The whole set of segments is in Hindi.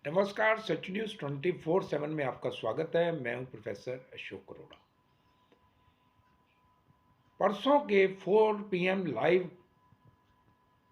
नमस्कार, सच न्यूज़ 24/7 में आपका स्वागत है। मैं हूं प्रोफेसर अशोक अरोड़ा। परसों के 4 पीएम लाइव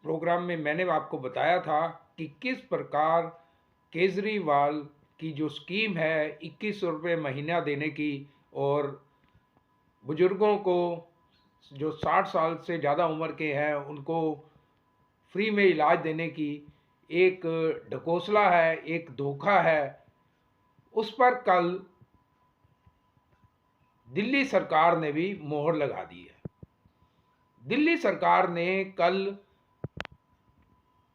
प्रोग्राम में मैंने आपको बताया था कि किस प्रकार केजरीवाल की जो स्कीम है 2100 रुपये महीना देने की और बुजुर्गों को जो 60 साल से ज़्यादा उम्र के हैं उनको फ्री में इलाज देने की एक ढकोसला है, एक धोखा है। उस पर कल दिल्ली सरकार ने भी मोहर लगा दी है। दिल्ली सरकार ने कल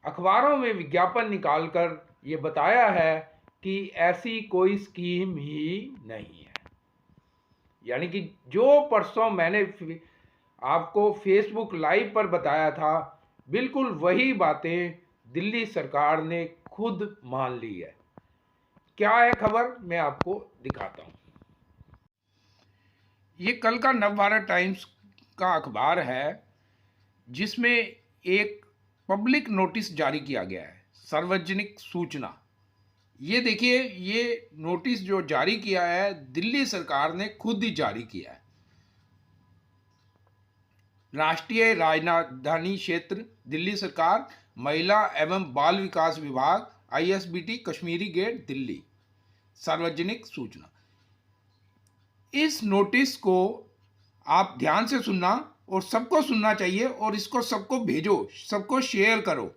अखबारों में विज्ञापन निकालकर ये बताया है कि ऐसी कोई स्कीम ही नहीं है। यानी कि जो परसों मैंने आपको फेसबुक लाइव पर बताया था, बिल्कुल वही बातें दिल्ली सरकार ने खुद मान ली है। क्या है खबर, मैं आपको दिखाता हूं। ये कल का नवभारत टाइम्स का अखबार है जिसमें एक पब्लिक नोटिस जारी किया गया है, सार्वजनिक सूचना। ये देखिए, ये नोटिस जो जारी किया है दिल्ली सरकार ने खुद ही जारी किया है। राष्ट्रीय राजधानी क्षेत्र दिल्ली सरकार, महिला एवं बाल विकास विभाग, आईएसबीटी, कश्मीरी गेट, दिल्ली। सार्वजनिक सूचना। इस नोटिस को आप ध्यान से सुनना और सबको सुनना चाहिए और इसको सबको भेजो, सबको शेयर करो,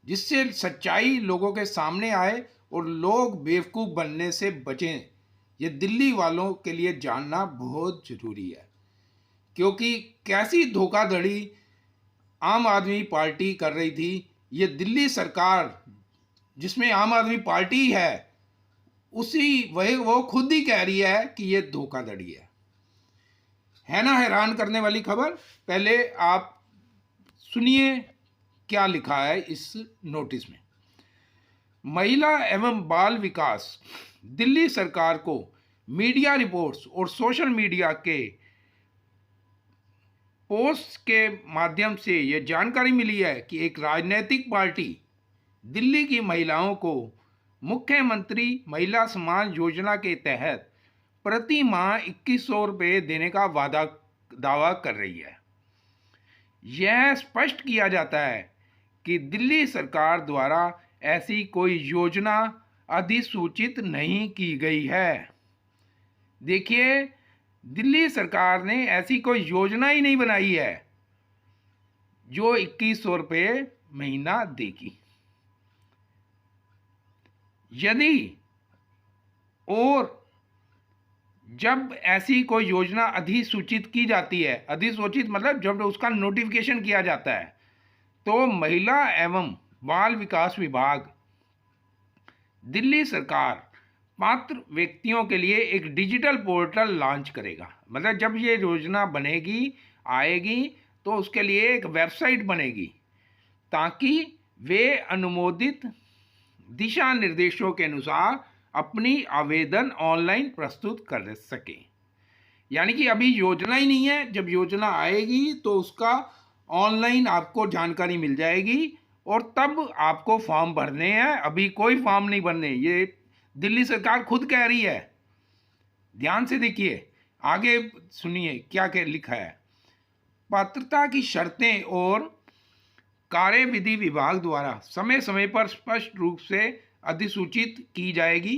जिससे सच्चाई लोगों के सामने आए और लोग बेवकूफ़ बनने से बचें। ये दिल्ली वालों के लिए जानना बहुत ज़रूरी है, क्योंकि कैसी धोखाधड़ी आम आदमी पार्टी कर रही थी। ये दिल्ली सरकार जिसमें आम आदमी पार्टी है, उसी वही वो खुद ही कह रही है कि ये धोखाधड़ी है ना। हैरान करने वाली खबर। पहले आप सुनिए क्या लिखा है इस नोटिस में। महिला एवं बाल विकास दिल्ली सरकार को मीडिया रिपोर्ट्स और सोशल मीडिया के पोस्ट के माध्यम से यह जानकारी मिली है कि एक राजनीतिक पार्टी दिल्ली की महिलाओं को मुख्यमंत्री महिला सम्मान योजना के तहत प्रति माह 2100 रुपये देने का दावा कर रही है। यह स्पष्ट किया जाता है कि दिल्ली सरकार द्वारा ऐसी कोई योजना अधिसूचित नहीं की गई है। देखिए, दिल्ली सरकार ने ऐसी कोई योजना ही नहीं बनाई है जो 2100 रुपये महीना देगी। यदि और जब ऐसी कोई योजना अधिसूचित की जाती है, अधिसूचित मतलब जब उसका नोटिफिकेशन किया जाता है, तो महिला एवं बाल विकास विभाग दिल्ली सरकार पात्र व्यक्तियों के लिए एक डिजिटल पोर्टल लॉन्च करेगा। मतलब जब ये योजना बनेगी, आएगी, तो उसके लिए एक वेबसाइट बनेगी ताकि वे अनुमोदित दिशा निर्देशों के अनुसार अपनी आवेदन ऑनलाइन प्रस्तुत कर सकें। यानी कि अभी योजना ही नहीं है, जब योजना आएगी तो उसका ऑनलाइन आपको जानकारी मिल जाएगी और तब आपको फॉर्म भरने हैं। अभी कोई फॉर्म नहीं भरने, ये दिल्ली सरकार खुद कह रही है। ध्यान से देखिए, आगे सुनिए क्या क्या लिखा है। पात्रता की शर्तें और कार्यविधि विभाग द्वारा समय समय पर स्पष्ट रूप से अधिसूचित की जाएगी।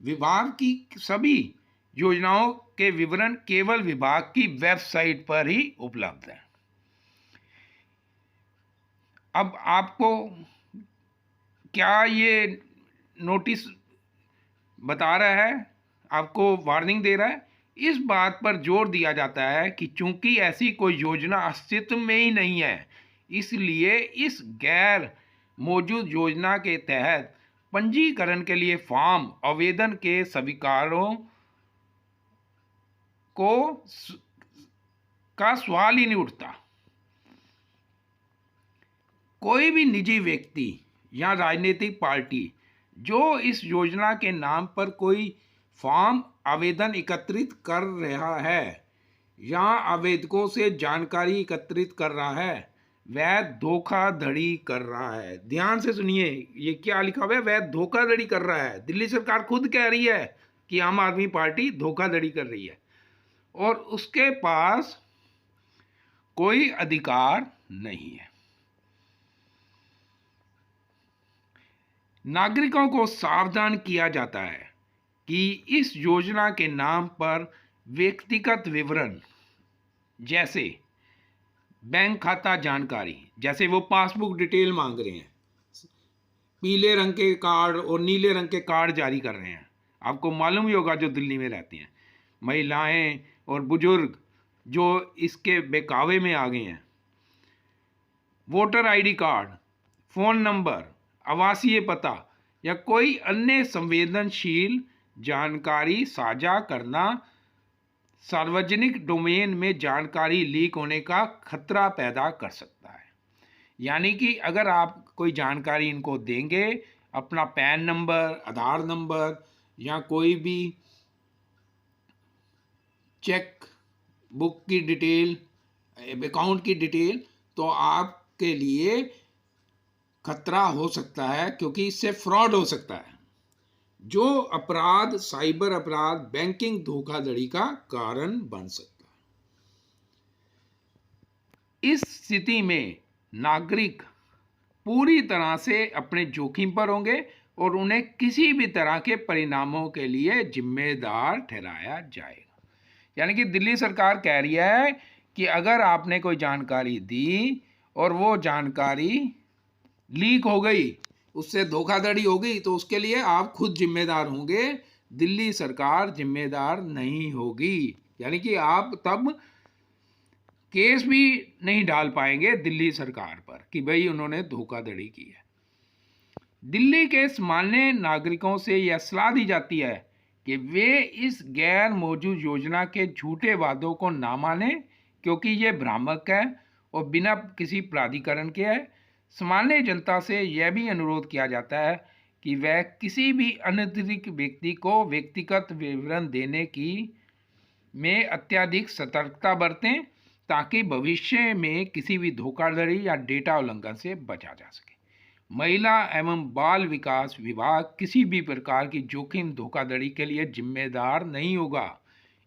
विभाग की सभी योजनाओं के विवरण केवल विभाग की वेबसाइट पर ही उपलब्ध है। अब आपको क्या ये नोटिस बता रहा है, आपको वार्निंग दे रहा है। इस बात पर जोर दिया जाता है कि चूंकि ऐसी कोई योजना अस्तित्व में ही नहीं है, इसलिए इस गैर मौजूद योजना के तहत पंजीकरण के लिए फॉर्म आवेदन के स्वीकारों को का सवाल ही नहीं उठता। कोई भी निजी व्यक्ति या राजनीतिक पार्टी जो इस योजना के नाम पर कोई फॉर्म आवेदन एकत्रित कर रहा है या आवेदकों से जानकारी एकत्रित कर रहा है, वह धोखाधड़ी कर रहा है। ध्यान से सुनिए, ये क्या लिखा हुआ है, वह धोखाधड़ी कर रहा है। दिल्ली सरकार खुद कह रही है कि आम आदमी पार्टी धोखाधड़ी कर रही है और उसके पास कोई अधिकार नहीं है। नागरिकों को सावधान किया जाता है कि इस योजना के नाम पर व्यक्तिगत विवरण जैसे बैंक खाता जानकारी, जैसे वो पासबुक डिटेल मांग रहे हैं, पीले रंग के कार्ड और नीले रंग के कार्ड जारी कर रहे हैं। आपको मालूम ही होगा जो दिल्ली में रहती हैं महिलाएं और बुजुर्ग जो इसके बहकावे में आ गए हैं। Voter ID card, phone number, आवासीय पता या कोई अन्य संवेदनशील जानकारी साझा करना सार्वजनिक डोमेन में जानकारी लीक होने का खतरा पैदा कर सकता है। यानी कि अगर आप कोई जानकारी इनको देंगे, अपना पैन नंबर, आधार नंबर या कोई भी चेक बुक की डिटेल, अकाउंट की डिटेल, तो आपके लिए खतरा हो सकता है, क्योंकि इससे फ्रॉड हो सकता है। जो अपराध, साइबर अपराध, बैंकिंग धोखाधड़ी का कारण बन सकता है। इस स्थिति में नागरिक पूरी तरह से अपने जोखिम पर होंगे और उन्हें किसी भी तरह के परिणामों के लिए जिम्मेदार ठहराया जाएगा। यानी कि दिल्ली सरकार कह रही है कि अगर आपने कोई जानकारी दी और वो जानकारी लीक हो गई, उससे धोखाधड़ी हो गई, तो उसके लिए आप खुद जिम्मेदार होंगे, दिल्ली सरकार जिम्मेदार नहीं होगी। यानी कि आप तब केस भी नहीं डाल पाएंगे दिल्ली सरकार पर कि भाई उन्होंने धोखाधड़ी की है। दिल्ली के सामान्य नागरिकों से यह सलाह दी जाती है कि वे इस गैर मौजूद योजना के झूठे वादों को ना माने, क्योंकि ये भ्रामक है और बिना किसी प्राधिकरण के है। सामान्य जनता से यह भी अनुरोध किया जाता है कि वह किसी भी अनधिकृत व्यक्ति को व्यक्तिगत विवरण देने की में अत्यधिक सतर्कता बरतें, ताकि भविष्य में किसी भी धोखाधड़ी या डेटा उल्लंघन से बचा जा सके। महिला एवं बाल विकास विभाग किसी भी प्रकार की जोखिम धोखाधड़ी के लिए जिम्मेदार नहीं होगा।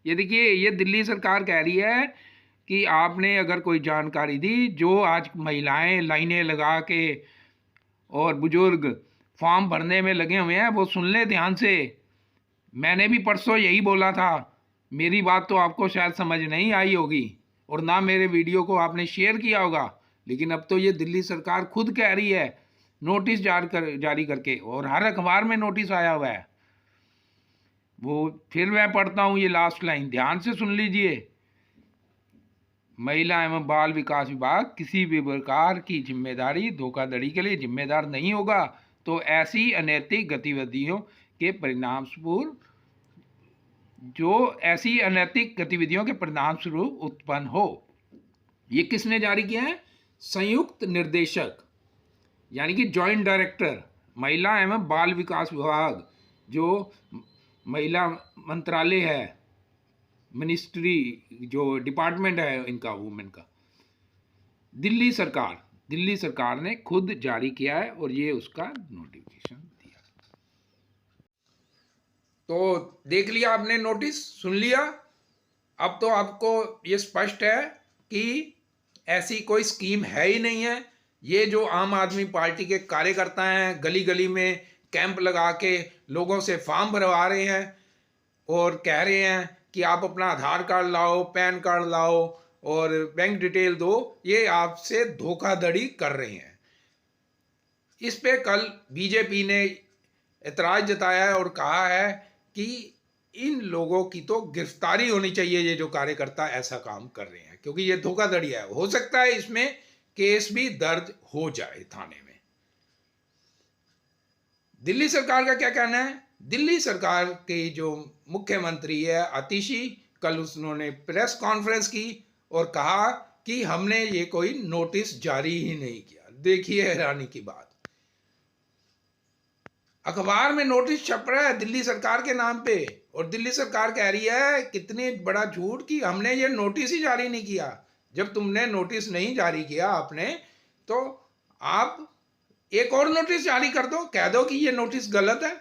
ये देखिए, ये दिल्ली सरकार कह रही है कि आपने अगर कोई जानकारी दी, जो आज महिलाएं लाइनें लगा के और बुजुर्ग फॉर्म भरने में लगे हुए हैं, वो सुन ले ध्यान से। मैंने भी परसों यही बोला था, मेरी बात तो आपको शायद समझ नहीं आई होगी और ना मेरे वीडियो को आपने शेयर किया होगा, लेकिन अब तो ये दिल्ली सरकार खुद कह रही है, नोटिस जारी करके, और हर अखबार में नोटिस आया हुआ है। वो फिर मैं पढ़ता हूँ ये लास्ट लाइन, ध्यान से सुन लीजिए। महिला एवं बाल विकास विभाग किसी भी प्रकार की जिम्मेदारी धोखाधड़ी के लिए जिम्मेदार नहीं होगा, तो ऐसी अनैतिक गतिविधियों के परिणामस्वरूप उत्पन्न हो। ये किसने जारी किया है? संयुक्त निर्देशक यानी कि जॉइंट डायरेक्टर महिला एवं बाल विकास विभाग, जो महिला मंत्रालय है, मिनिस्ट्री जो डिपार्टमेंट है इनका, वुमेन का, दिल्ली सरकार ने खुद जारी किया है और ये उसका नोटिफिकेशन दिया। तो देख लिया आपने, नोटिस सुन लिया। अब तो आपको ये स्पष्ट है कि ऐसी कोई स्कीम है ही नहीं है। ये जो आम आदमी पार्टी के कार्यकर्ता हैं, गली गली में कैंप लगा के लोगों से फॉर्म भरवा रहे हैं और कह रहे हैं कि आप अपना आधार कार्ड लाओ, पैन कार्ड लाओ और बैंक डिटेल दो, ये आपसे धोखाधड़ी कर रहे हैं। इस पे कल बीजेपी ने एतराज़ जताया है और कहा है कि इन लोगों की तो गिरफ्तारी होनी चाहिए, ये जो कार्यकर्ता ऐसा काम कर रहे हैं, क्योंकि ये धोखाधड़ी है। हो सकता है इसमें केस भी दर्ज हो जाए थाने में। दिल्ली सरकार का क्या कहना है? दिल्ली सरकार के जो मुख्यमंत्री है आतिशी, कल उन्होंने प्रेस कॉन्फ्रेंस की और कहा कि हमने ये कोई नोटिस जारी ही नहीं किया। देखिए हैरानी की बात, अखबार में नोटिस छप रहा है दिल्ली सरकार के नाम पे और दिल्ली सरकार कह रही है कितनी बड़ा झूठ कि हमने ये नोटिस ही जारी नहीं किया। जब तुमने नोटिस नहीं जारी किया आपने, तो आप एक और नोटिस जारी कर दो, कह दो कि ये नोटिस गलत है।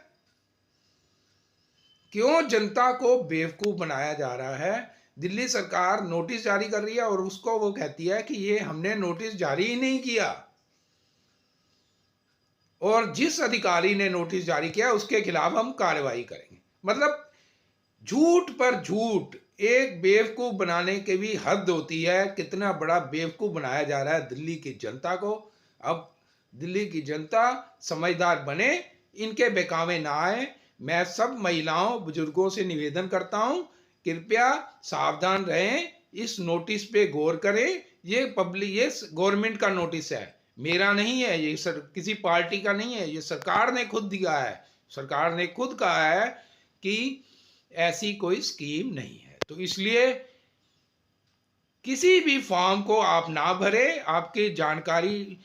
क्यों जनता को बेवकूफ बनाया जा रहा है? दिल्ली सरकार नोटिस जारी कर रही है और उसको वो कहती है कि ये हमने नोटिस जारी ही नहीं किया, और जिस अधिकारी ने नोटिस जारी किया उसके खिलाफ हम कार्रवाई करेंगे। मतलब झूठ पर झूठ, एक बेवकूफ बनाने की भी हद होती है। कितना बड़ा बेवकूफ बनाया जा रहा है दिल्ली की जनता को। अब दिल्ली की जनता समझदार बने, इनके बहकावे ना आए। मैं सब महिलाओं बुजुर्गों से निवेदन करता हूं, कृपया सावधान रहें, इस नोटिस पे गौर करें। ये गवर्नमेंट का नोटिस है, मेरा नहीं है, ये किसी पार्टी का नहीं है, ये सरकार ने खुद दिया है। सरकार ने खुद कहा है कि ऐसी कोई स्कीम नहीं है। तो इसलिए किसी भी फॉर्म को आप ना भरें, आपकी जानकारी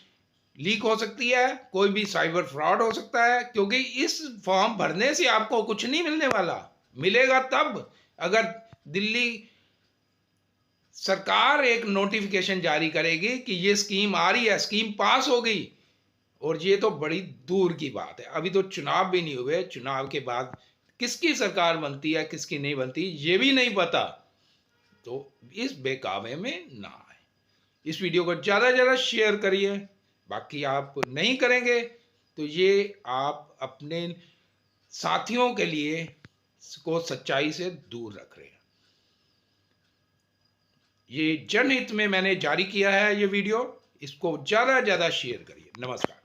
लीक हो सकती है, कोई भी साइबर फ्रॉड हो सकता है, क्योंकि इस फॉर्म भरने से आपको कुछ नहीं मिलने वाला। मिलेगा तब अगर दिल्ली सरकार एक नोटिफिकेशन जारी करेगी कि ये स्कीम आ रही है, स्कीम पास हो गई। और ये तो बड़ी दूर की बात है, अभी तो चुनाव भी नहीं हुए, चुनाव के बाद किसकी सरकार बनती है किसकी नहीं बनती ये भी नहीं पता। तो इस बेकावे में ना आए। इस वीडियो को ज़्यादा से ज़्यादा शेयर करिए। बाकी आप नहीं करेंगे तो ये आप अपने साथियों के लिए को सच्चाई से दूर रख रहे हैं। ये जनहित में मैंने जारी किया है ये वीडियो, इसको ज़्यादा से ज़्यादा शेयर करिए। नमस्कार।